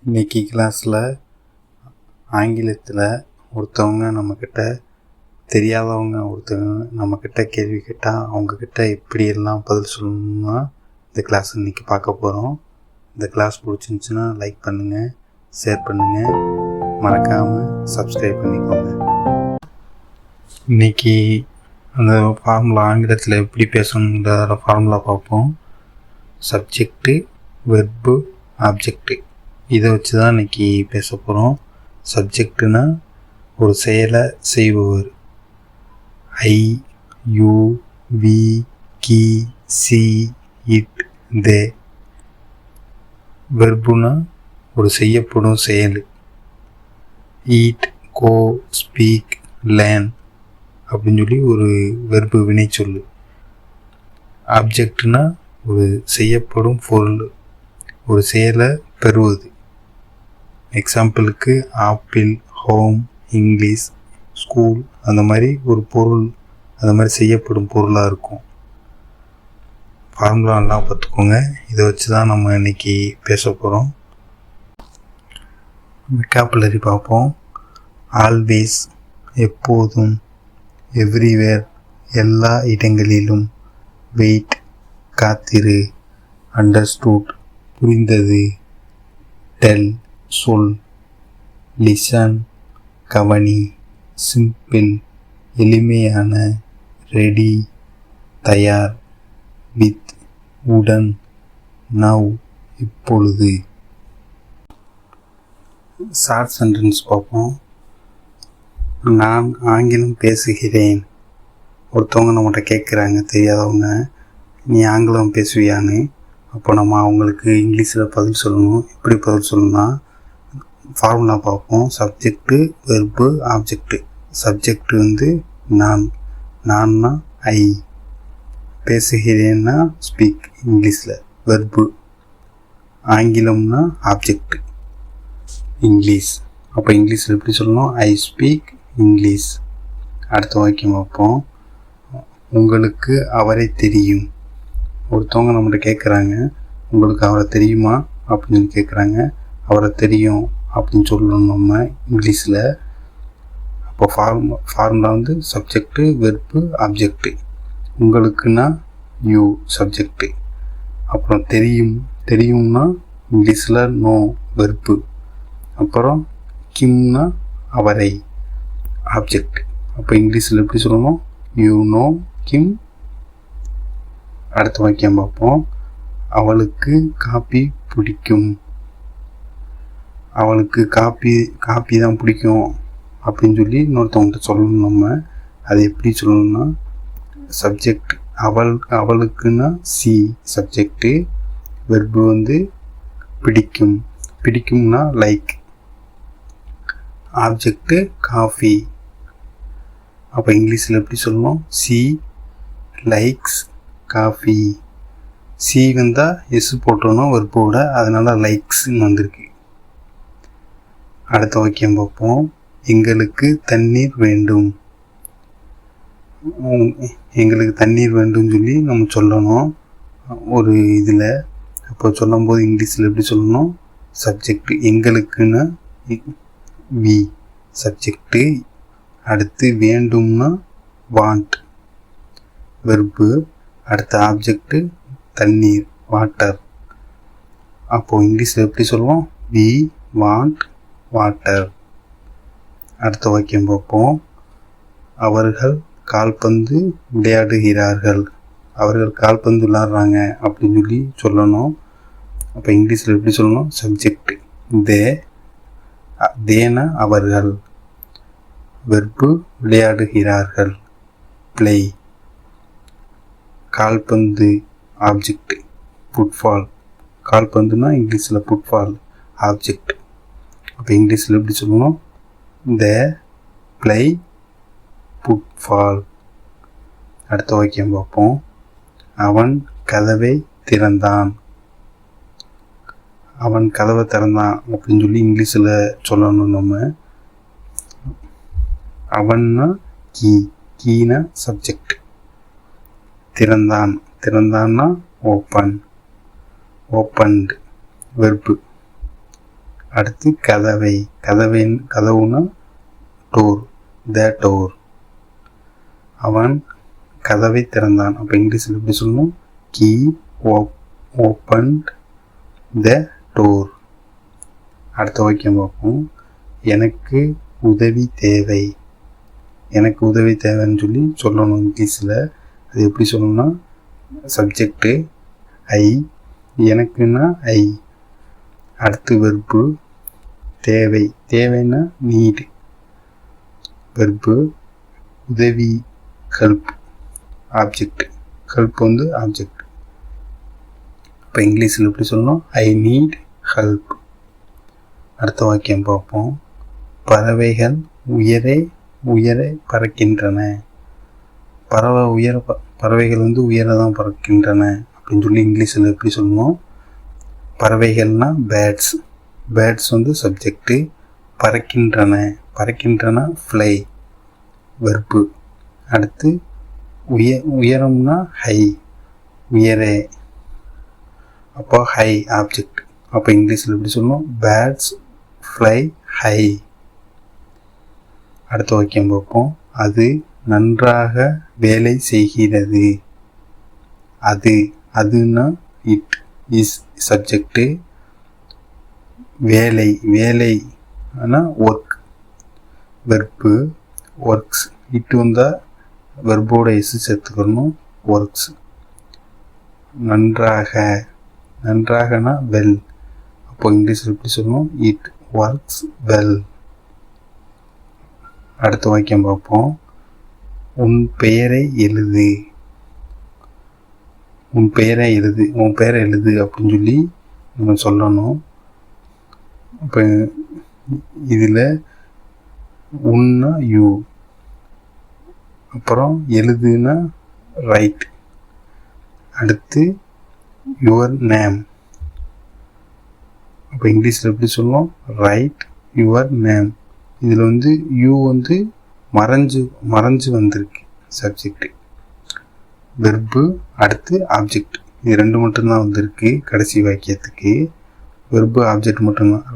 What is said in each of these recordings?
இன்றைக்கி கிளாஸில் ஆங்கிலத்தில் ஒருத்தவங்க நம்மக்கிட்ட தெரியாதவங்க ஒருத்தவங்க நம்மக்கிட்ட கேள்வி கேட்டால் அவங்கக்கிட்ட எப்படியெல்லாம் பதில் சொல்லணும்னா இந்த கிளாஸ் இன்றைக்கி பார்க்க போகிறோம். இந்த கிளாஸ் பிடிச்சிருந்துச்சின்னா லைக் பண்ணுங்கள், ஷேர் பண்ணுங்கள், மறக்காமல் சப்ஸ்கிரைப் பண்ணிக்கோங்க. இன்றைக்கி அந்த ஃபார்முலா ஆங்கிலத்தில் எப்படி பேசணுங்கிற ஃபார்முலா பார்ப்போம். சப்ஜெக்டு, வெர்பு, ஆப்ஜெக்டு இதை வச்சு தான் இன்றைக்கி பேச போகிறோம். சப்ஜெக்டுனா ஒரு செயலை செய்பவர். ஐ, you, we, Ki, C, it, தே. வெர்புனா ஒரு செய்யப்படும் செயல். ஈட், கோ, ஸ்பீக், லேர்ன் அப்படின்னு சொல்லி ஒரு வெர்பு வினை சொல்லு. ஆப்ஜெக்ட்னா ஒரு செய்யப்படும் பொருள், ஒரு செயலை பெறுவது. எக்ஸாம்பிளுக்கு ஆப்பிள், ஹோம், இங்கிலீஷ், ஸ்கூல் அந்த மாதிரி ஒரு பொருள், அந்த மாதிரி செய்யப்படும் பொருளாக இருக்கும். ஃபார்முலாலாம் பார்த்துக்கோங்க. இதை வச்சு தான் நம்ம இன்றைக்கி பேச போகிறோம். வெக்காபுலரி பார்ப்போம். ஆல்வேஸ் எப்போதும், எவ்ரிவேர் எல்லா இடங்களிலும், வெயிட் காத்திரு, அண்டர்ஸ்டூட் புரிந்தது, டெல் சொல், லிசன் கவனி, சிம்பிள் எளிமையான, ரெடி தயார், வித் உடன், நவ் இப்பொழுது. ஷார்ட் சென்டென்ஸ் பார்ப்போம். நான் ஆங்கிலம் பேசுகிறேன். ஒருத்தவங்க நம்மகிட்ட கேட்குறாங்க, தெரியாதவங்க, நீ ஆங்கிலம் பேசுவியான்னு. அப்போ நம்ம அவங்களுக்கு இங்கிலீஷில் பதில் சொல்லணும். எப்படி பதில் சொல்லணும்னா ஃபார்முலா பார்ப்போம். Subject, verb, object. சப்ஜெக்டு வந்து நான்னா ஐ, பேசுகிறேன்னா ஸ்பீக் இங்கிலீஷில். வெர்பு ஆங்கிலம்னா ஆப்ஜெக்டு இங்கிலீஷ். அப்போ இங்கிலீஷில் எப்படி சொல்லணும்? I speak English. அடுத்த வாக்கியம் பார்ப்போம். உங்களுக்கு அவரை தெரியும். ஒருத்தவங்க நம்மகிட்ட கேட்குறாங்க, உங்களுக்கு அவரை தெரியுமா அப்படின்னு கேட்குறாங்க. அவரை தெரியும் அப்படின்னு சொல்லணும் நம்ம இங்கிலீஷில். அப்போ ஃபார்முலா வந்து சப்ஜெக்டு, வெர்பு, ஆப்ஜெக்டு. உங்களுக்குன்னா யூ சப்ஜெக்டு. அப்புறம் தெரியும்னா இங்கிலீஷில் நோ வெர்பு. அப்புறம் கிம்னா அவரை ஆப்ஜெக்ட். அப்போ இங்கிலீஷில் எப்படி சொல்லணும்? யூ நோ கிம். அடுத்த வாக்கியம் பார்ப்போம். அவளுக்கு காபி பிடிக்கும். அவளுக்கு காபி தான் பிடிக்கும் அப்படின்னு சொல்லி இன்னொருத்தவங்கள்ட்ட சொல்லணும் நம்ம. அது எப்படி சொல்லணும்னா சப்ஜெக்ட் அவளுக்குன்னா சி சப்ஜெக்டு. வெர்பு வந்து பிடிக்கும். பிடிக்கும்னா லைக். Object coffee. அப்போ இங்கிலீஷில் எப்படி சொல்லணும்? C likes coffee. சி வந்தால் எஸ் போட்டோன்னா வெர்போட, அதனால் லைக்ஸ்ன்னு வந்திருக்கு. அடுத்த வாக்கியம் பார்ப்போம். எங்களுக்கு தண்ணீர் வேண்டும். எங்களுக்கு தண்ணீர் வேண்டும் சொல்லி நம்ம சொல்லணும் ஒரு இதில். அப்போ சொல்லும்போது இங்கிலீஷில் எப்படி சொல்லணும்? சப்ஜெக்ட் எங்களுக்குன்னா வி சப்ஜெக்டு. அடுத்து வேண்டும்னா வாண்ட் வெர்பு. அடுத்த ஆப்ஜெக்டு தண்ணீர் வாட்டர். அப்போது இங்கிலீஷில் எப்படி சொல்லுவோம்? We want water. அடுத்த வாக்கியம் பார்ப்போம். அவர்கள் கால்பந்து விளையாடுகிறார்கள். அவர்கள் கால்பந்து விளையாடுறாங்க அப்படின்னு சொல்லி சொல்லணும். அப்போ இங்கிலீஷில் எப்படி சொல்லணும்? சப்ஜெக்ட் தேனா அவர்கள். வெர்பு விளையாடுகிறார்கள் பிளே. கால்பந்து ஆப்ஜெக்ட் ஃபுட்பால். கால்பந்துனா இங்கிலீஷில் ஃபுட்பால் ஆப்ஜெக்ட். அப்போ இங்கிலீஷில் எப்படி சொல்லணும்? They play football. அடுத்த வாக்கியம் பார்ப்போம். அவன் கதவை திறந்தான். அவன் கதவை திறந்தான் அப்படின்னு சொல்லி இங்கிலீஷில் சொல்லணும் நம்ம. அவன்னா கீனா சப்ஜெக்ட். திறந்தான்னா ஓப்பன் ஓப்பன்டு வெர்பு. அடுத்து கதவை. கதவுனா டோர், த டோர். அவன் கதவை திறந்தான். அப்போ இங்கிலீஷில் எப்படி சொல்லணும்? He opened the door. அடுத்த வாக்கியம் பார்ப்போம். எனக்கு உதவி தேவை. எனக்கு உதவி தேவைன்னு சொல்லணும் இங்கிலீஷில். அது எப்படி சொல்லணும்னா சப்ஜெக்டு ஐ, எனக்குன்னா ஐ. அடுத்து வெர்பு தேவை. தேவைன்னா நீட். வெர்பு உதவி ஹெல்ப், ஆப்ஜெக்ட். ஹெல்ப் வந்து ஆப்ஜெக்ட். இப்போ இங்கிலீஷில் எப்படி சொல்லணும்? I need help. அடுத்த வாக்கியம் பார்ப்போம். பறவைகள் உயர பறக்கின்றன. பறவைகள் வந்து உயர தான் பறக்கின்றன அப்படின்னு இங்கிலீஷில் எப்படி சொல்லணும்? பறவைகள்னா பேர்ட்ஸ். பேர்ட்ஸ் வந்து சப்ஜெக்டு. பறக்கின்றன ஃப்ளை, வெர்பு. அடுத்து உயரம்னா ஹை, உயரே. அப்போ ஹை ஆப்ஜெக்ட். அப்போ இங்கிலீஷில் எப்படி சொல்லணும்? Birds fly high. அடுத்த வாக்கியம் பார்ப்போம். அது நன்றாக வேலை செய்கிறது. அதுன்னா இட் இஸ் சப்ஜெக்டு. வேலை ஆனால் ஒர்க், வெர்பு ஒர்க்ஸ். இட்டு வந்தால் வெர்போட எஸ் சேர்த்துக்கணும், ஒர்க்ஸ். நன்றாகனா வெல். அப்போ இங்கிலீஷில் எப்படி சொல்லணும்? It works well. அடுத்த வாக்கியம் பார்ப்போம். உன் பெயரை எழுது. உன் பெயரை எழுது அப்படின்னு நம்ம சொல்லணும். இப்போ இதில் உன்னா யூ, அப்புறம் எழுதுனா ரைட். அடுத்து யுவர் நேம். அப்போ இங்கிலீஷில் எப்படி சொல்லணும்? Right your name. இதில் வந்து யூ வந்து மறைஞ்சு வந்திருக்கு சப்ஜெக்ட். வெர்பு அடுத்து ஆப்ஜெக்ட். இது ரெண்டு மட்டும்தான் வந்திருக்கு கடைசி வாக்கியத்துக்கு. வெர்பு ஆப்ஜெக்ட் மட்டும்தான்.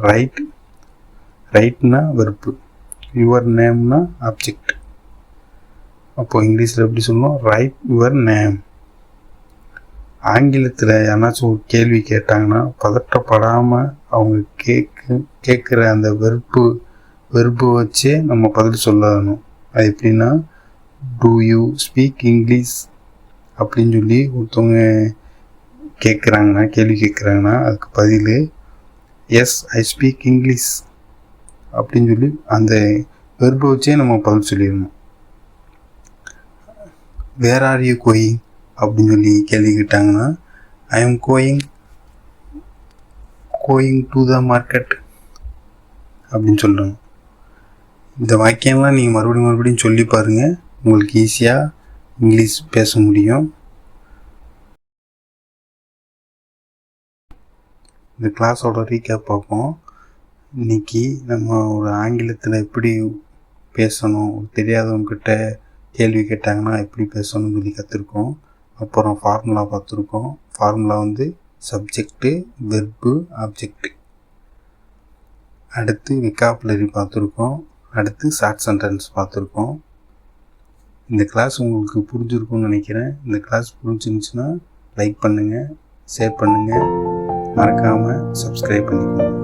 ரைட்னா வெர்பு, யுவர் நேம்னா ஆப்ஜெக்ட். அப்போ இங்கிலீஷில் எப்படி சொல்லணும்? Right your name. ஆங்கிலத்தில் யாராச்சும் ஒரு கேள்வி கேட்டாங்கன்னா பதட்டப்படாமல் அவங்க கேட்குற அந்த வெர்பு வச்சே நம்ம பதில் சொல்லணும். அது எப்படின்னா டூ யூ ஸ்பீக் இங்கிலீஷ் அப்படின்னு ஒருத்தவங்க கேள்வி கேட்குறாங்கன்னா அதுக்கு பதில் எஸ் ஐ ஸ்பீக் இங்கிலீஷ் அப்படின்னு அந்த வெர்பு வச்சே நம்ம பதில் சொல்லிடணும். வேர் ஆர் யூ கோயிங் அப்படின்னு கேள்வி கேட்டாங்கன்னா I am going to the market அப்படின்னு சொல்லணும். இந்த வாக்கியம்லாம் நீங்கள் மறுபடியும் சொல்லி பாருங்கள். உங்களுக்கு ஈஸியாக இங்கிலீஷ் பேச முடியும். இந்த கிளாஸோட ரீகேப் பார்ப்போம். இன்றைக்கி நம்ம ஒரு ஆங்கிலத்தில் எப்படி பேசணும், தெரியாதவங்கக்கிட்ட கேள்வி கேட்டாங்கன்னா எப்படி பேசணும்னு கற்றுருக்கோம். அப்புறம் ஃபார்முலா பார்த்துருக்கோம். ஃபார்முலா வந்து சப்ஜெக்டு, வெர்பு, ஆப்ஜெக்டு. அடுத்து வெக்காபுலரி பார்த்துருக்கோம். அடுத்து ஷார்ட் சென்டென்ஸ் பார்த்துருக்கோம். இந்த கிளாஸ் உங்களுக்கு புரிஞ்சிருக்கும்னு நினைக்கிறேன். இந்த கிளாஸ் புரிஞ்சிருந்துச்சுன்னா லைக் பண்ணுங்கள், ஷேர் பண்ணுங்கள், மறக்காமல் சப்ஸ்கிரைப் பண்ணிக்கோங்க.